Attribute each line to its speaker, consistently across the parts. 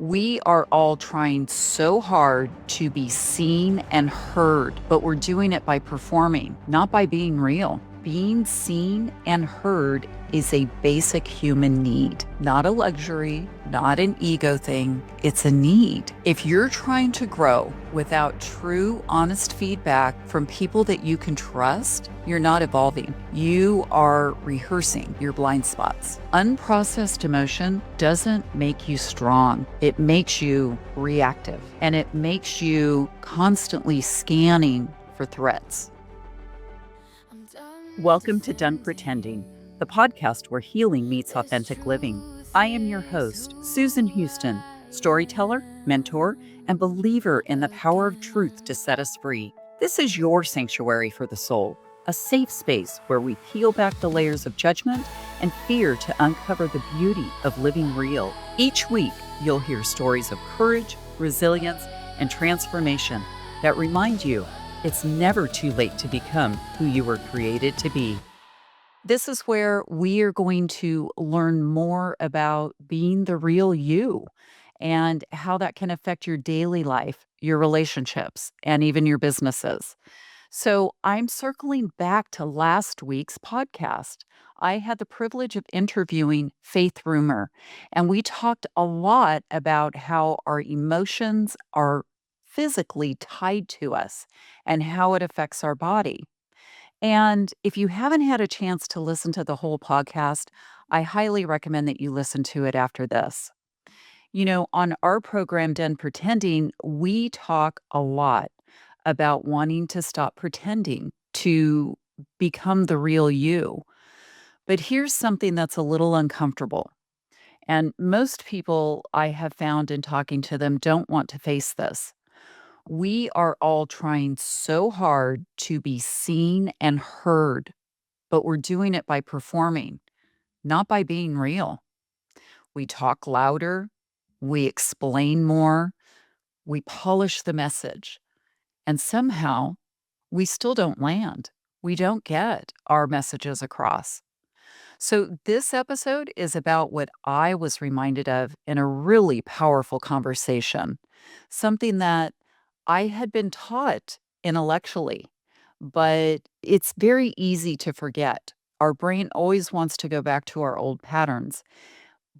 Speaker 1: We are all trying so hard to be seen and heard, but we're doing it by performing, not by being real. Being seen and heard is a basic human need, not a luxury, not an ego thing. It's a need. If you're trying to grow without true, honest feedback from people that you can trust, you're not evolving. You are rehearsing your blind spots. Unprocessed emotion doesn't make you strong. It makes you reactive, and it makes you constantly scanning for threats. Welcome to Done Pretending, the podcast where healing meets authentic living. I am your host, Susan Houston, storyteller, mentor, and believer in the power of truth to set us free. This is your sanctuary for the soul, a safe space where we peel back the layers of judgment and fear to uncover the beauty of living real. Each week, you'll hear stories of courage, resilience, and transformation that remind you it's never too late to become who you were created to be. This is where we are going to learn more about being the real you and how that can affect your daily life, your relationships, and even your businesses. So I'm circling back to last week's podcast. I had the privilege of interviewing Faith Rumer, and we talked a lot about how our emotions are physically tied to us and how it affects our body. And if you haven't had a chance to listen to the whole podcast, I highly recommend that you listen to it after this. You know, on our program, Done Pretending, we talk a lot about wanting to stop pretending to become the real you. But here's something that's a little uncomfortable. And most people I have found in talking to them don't want to face this. We are all trying so hard to be seen and heard, but we're doing it by performing, not by being real. We talk louder, we explain more, we polish the message, and somehow we still don't land. We don't get our messages across. So, this episode is about what I was reminded of in a really powerful conversation, something that I had been taught intellectually, but it's very easy to forget. Our brain always wants to go back to our old patterns.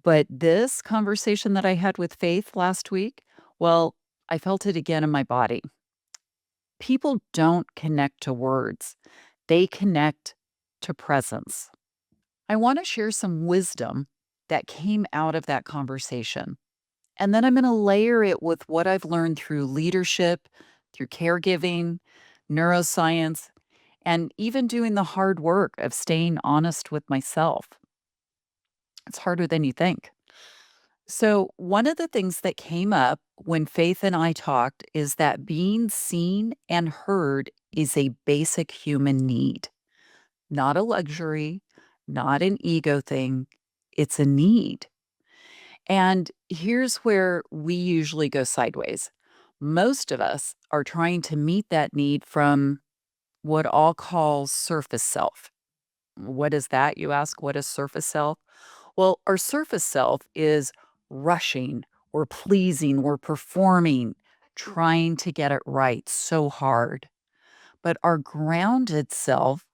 Speaker 1: But this conversation that I had with Faith last week, well, I felt it again in my body. People don't connect to words, they connect to presence. I want to share some wisdom that came out of that conversation. And then I'm going to layer it with what I've learned through leadership, through caregiving, neuroscience, and even doing the hard work of staying honest with myself. It's harder than you think. So, one of the things that came up when Faith and I talked is that being seen and heard is a basic human need, not a luxury, not an ego thing. It's a need. And here's where we usually go sideways. Most of us are trying to meet that need from what I'll call surface self. What is that, you ask? What is surface self? Well, our surface self is rushing, we're pleasing, we're performing, trying to get it right so hard. But our grounded self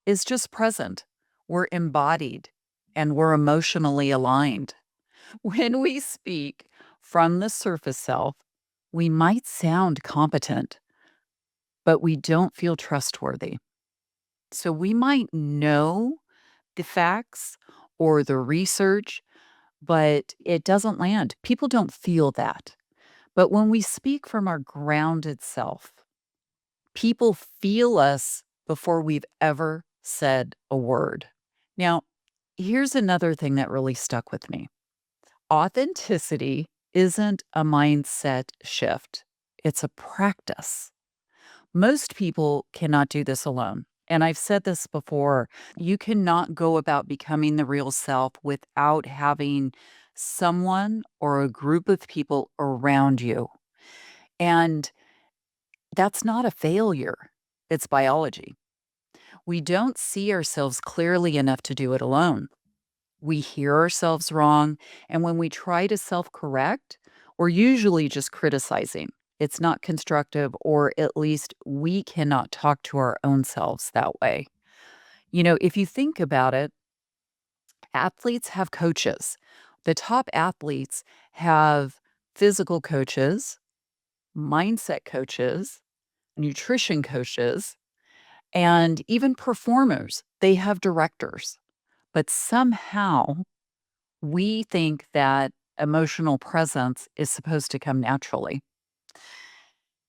Speaker 1: is just present. We're embodied and we're emotionally aligned. When we speak from the surface self, we might sound competent, but we don't feel trustworthy. So we might know the facts or the research, but it doesn't land. People don't feel that. But when we speak from our grounded self, people feel us before we've ever said a word. Now, here's another thing that really stuck with me. Authenticity isn't a mindset shift, it's a practice. Most people cannot do this alone. And I've said this before, you cannot go about becoming the real self without having someone or a group of people around you. And that's not a failure, it's biology. We don't see ourselves clearly enough to do it alone. We hear ourselves wrong, and when we try to self correct, We're usually just criticizing. It's not constructive, or at least we cannot talk to our own selves that way. If you think about it, athletes have coaches. The top athletes have physical coaches, mindset coaches, nutrition coaches, and even performers. They have directors. But somehow we think that emotional presence is supposed to come naturally.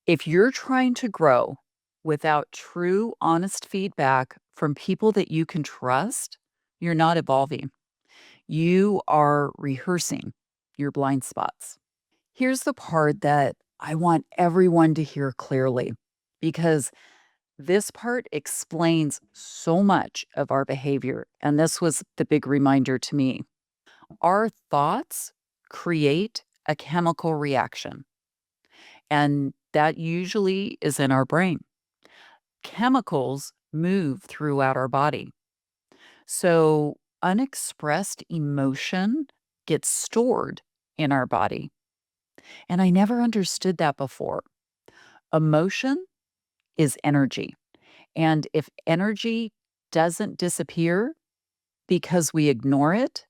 Speaker 1: If you're trying to grow without true, honest feedback from people that you can trust, you're not evolving. You are rehearsing your blind spots. Here's the part that I want everyone to hear clearly, because this part explains so much of our behavior. And this was the big reminder to me. Our thoughts create a chemical reaction, and that usually is in our brain. Chemicals move throughout our body. So, unexpressed emotion gets stored in our body. And I never understood that before. Emotion is energy. And if energy doesn't disappear because we ignore it,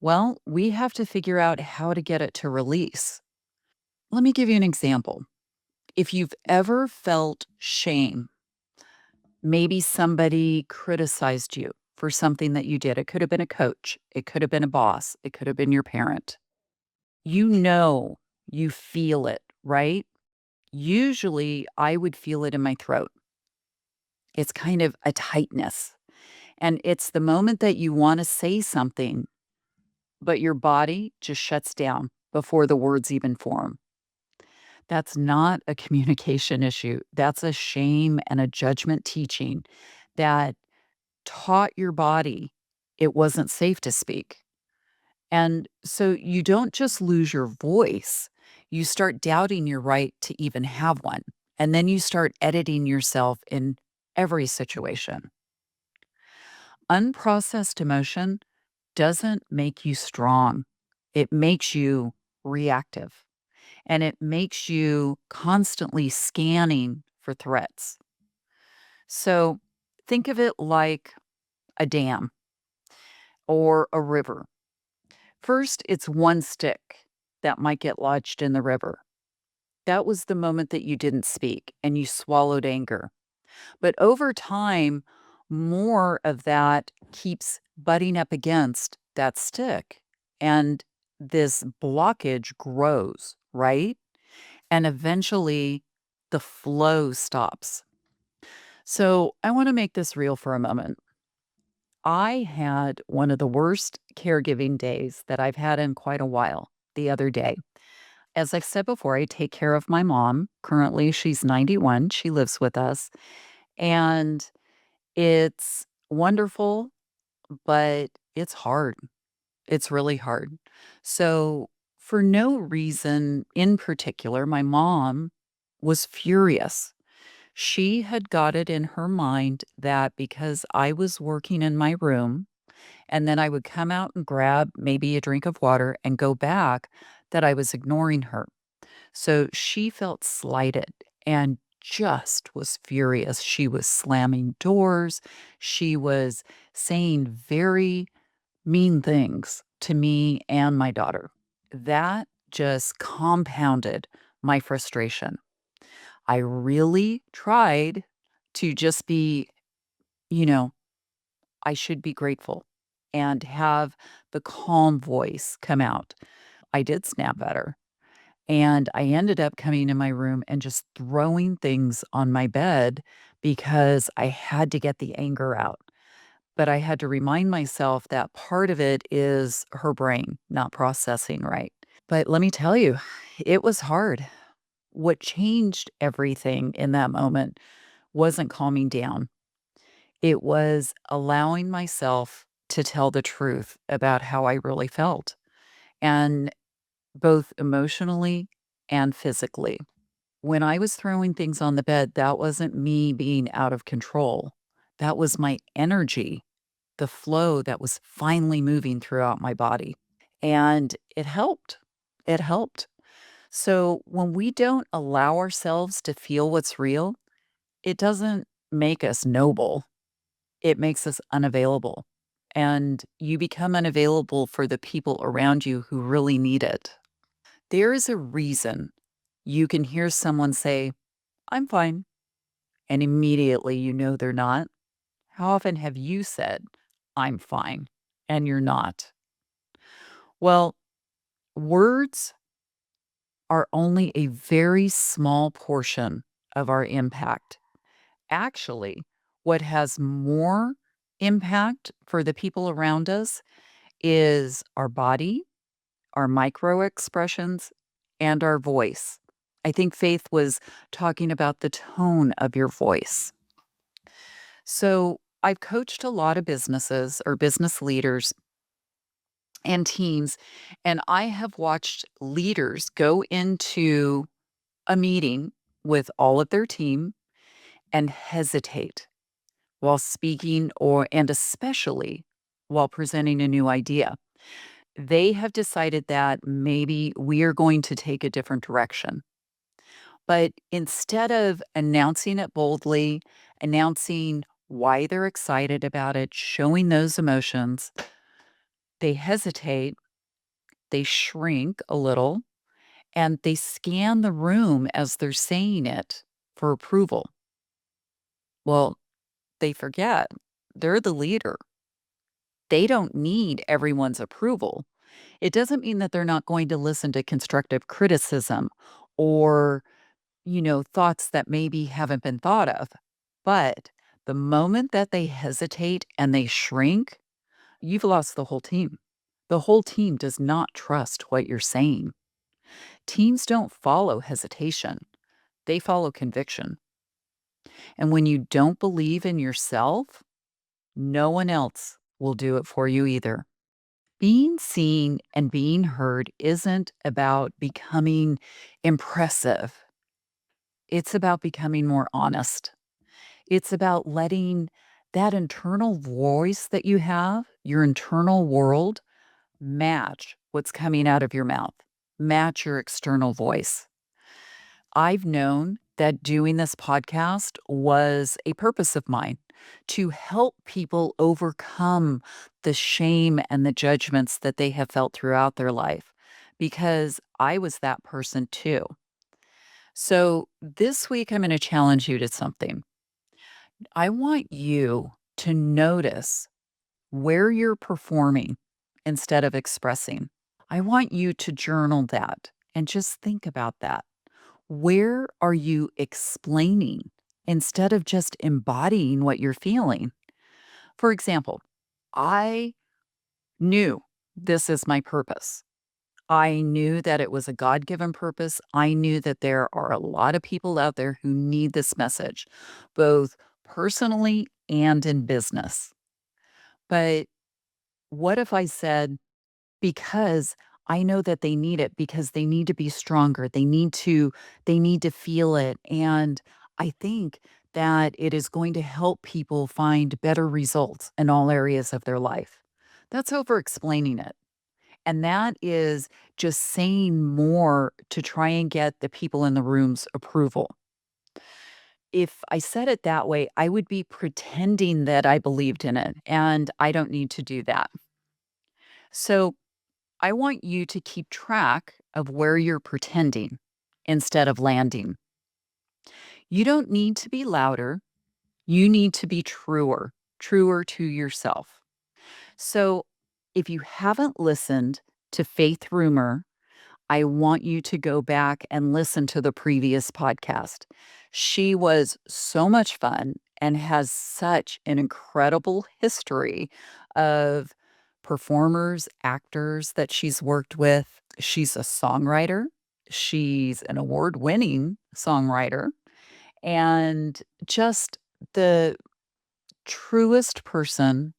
Speaker 1: well, we have to figure out how to get it to release. Let me give you an example. If you've ever felt shame, maybe somebody criticized you for something that you did. It could have been a coach, it could have been a boss, it could have been your parent. You know, you feel it, right? Usually, I would feel it in my throat. It's kind of a tightness. And it's the moment that you want to say something, but your body just shuts down before the words even form. That's not a communication issue. That's a shame and a judgment teaching that taught your body it wasn't safe to speak. And so you don't just lose your voice, you start doubting your right to even have one. And then you start editing yourself in every situation. Unprocessed emotion doesn't make you strong, it makes you reactive, and it makes you constantly scanning for threats. So think of it like a dam or a river. First, it's one stick that might get lodged in the river. That was the moment that you didn't speak and you swallowed anger. But over time, more of that keeps butting up against that stick. And this blockage grows, right? And eventually the flow stops. So I want to make this real for a moment. I had one of the worst caregiving days that I've had in quite a while the other day. As I've said before, I take care of my mom. Currently, she's 91. She lives with us. And it's wonderful, but it's hard. It's really hard. So, for no reason in particular, my mom was furious. She had got it in her mind that because I was working in my room and then I would come out and grab maybe a drink of water and go back, that I was ignoring her. So she felt slighted and just was furious. She was slamming doors. She was saying very mean things to me and my daughter. That just compounded my frustration. I really tried to just be, you know, I should be grateful and have the calm voice come out. I did snap at her. And I ended up coming in my room and just throwing things on my bed because I had to get the anger out. But I had to remind myself that part of it is her brain not processing right. But let me tell you, it was hard. What changed everything in that moment wasn't calming down, it was allowing myself to tell the truth about how I really felt, and both emotionally and physically. When I was throwing things on the bed, that wasn't me being out of control. That was my energy, the flow that was finally moving throughout my body. And it helped. It helped. So when we don't allow ourselves to feel what's real, it doesn't make us noble, it makes us unavailable. And you become unavailable for the people around you who really need it. There is a reason you can hear someone say, I'm fine, and immediately you know they're not. How often have you said, I'm fine, and you're not? Well, words are only a very small portion of our impact. Actually, what has more impact for the people around us is our body, our micro expressions, and our voice. I think Faith was talking about the tone of your voice. So, I've coached a lot of businesses or business leaders and teams, and I have watched leaders go into a meeting with all of their team and hesitate while speaking and especially while presenting a new idea. They have decided that maybe we are going to take a different direction. But instead of announcing it boldly, announcing why they're excited about it, showing those emotions, they hesitate, they shrink a little, and they scan the room as they're saying it for approval. Well, they forget they're the leader. They don't need everyone's approval. It doesn't mean that they're not going to listen to constructive criticism or, thoughts that maybe haven't been thought of. But the moment that they hesitate and they shrink, you've lost the whole team. The whole team does not trust what you're saying. Teams don't follow hesitation, they follow conviction. And when you don't believe in yourself, no one else will do it for you either. Being seen and being heard isn't about becoming impressive. It's about becoming more honest. It's about letting that internal voice that you have, your internal world, match what's coming out of your mouth, match your external voice. I've known that doing this podcast was a purpose of mine to help people overcome the shame and the judgments that they have felt throughout their life because I was that person too. So this week, I'm going to challenge you to something. I want you to notice where you're performing instead of expressing. I want you to journal that and just think about that. Where are you explaining instead of just embodying what you're feeling? For example, I knew this is my purpose. I knew that it was a God given purpose. I knew that there are a lot of people out there who need this message, both personally and in business. But what if I said, because I know that they need it because they need to be stronger. They need to feel it. And I think that it is going to help people find better results in all areas of their life. That's over explaining it. And that is just saying more to try and get the people in the room's approval. If I said it that way, I would be pretending that I believed in it, and I don't need to do that. So I want you to keep track of where you're pretending instead of landing. You don't need to be louder. You need to be truer to yourself. So if you haven't listened to Faith Rumor, I want you to go back and listen to the previous podcast. She was so much fun and has such an incredible history of performers, actors that she's worked with. She's a songwriter, she's an award winning songwriter, and just the truest person,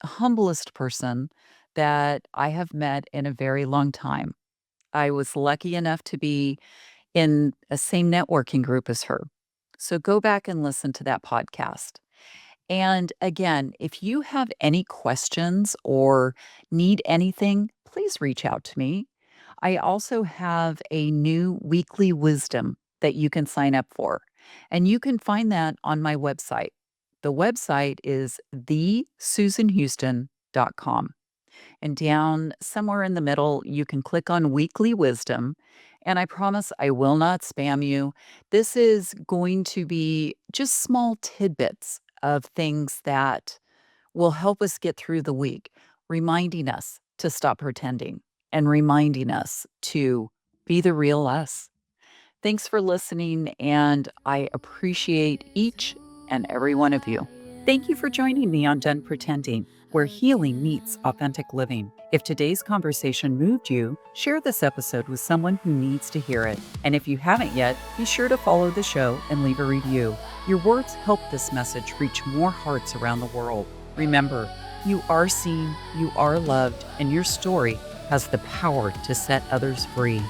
Speaker 1: humblest person that I have met in a very long time. I was lucky enough to be in a same networking group as her. So go back and listen to that podcast. And again, if you have any questions or need anything, please reach out to me. I also have a new weekly wisdom that you can sign up for, and you can find that on my website. The website is thesusanhouston.com. And down somewhere in the middle, you can click on Weekly Wisdom. And I promise I will not spam you. This is going to be just small tidbits of things that will help us get through the week, reminding us to stop pretending and reminding us to be the real us. Thanks for listening, and I appreciate each and every one of you. Thank you for joining me on Done Pretending, where healing meets authentic living. If today's conversation moved you, share this episode with someone who needs to hear it. And if you haven't yet, be sure to follow the show and leave a review. Your words help this message reach more hearts around the world. Remember, you are seen, you are loved, and your story has the power to set others free.